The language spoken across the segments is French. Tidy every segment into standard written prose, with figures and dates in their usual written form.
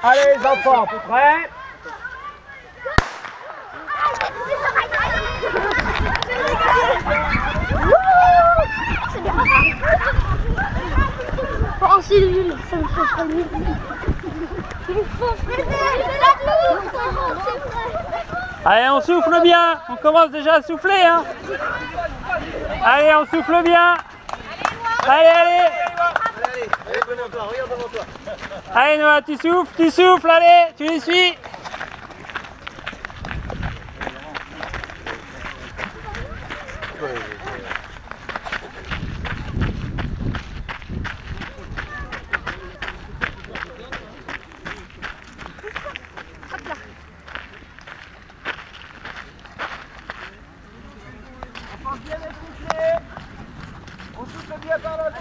Allez les enfants, prêts? Oh c'est nul, ça me fait pas nul. Allez, on souffle bien. On commence déjà à souffler, hein. Allez, on souffle bien. Allez, allez. Allez, devant toi, regarde devant toi. Allez, Noah, tu souffles, allez, tu les suis. On souffle bien par la bouche.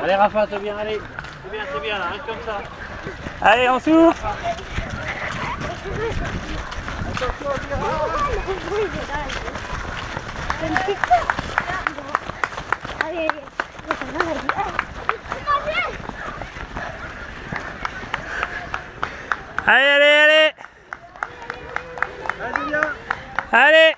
Allez, Rafa, c'est bien, allez. C'est bien, là, reste comme ça. Allez, on souffle. Attention au virage. Allez, allez, allez. Vas-y, viens. Allez.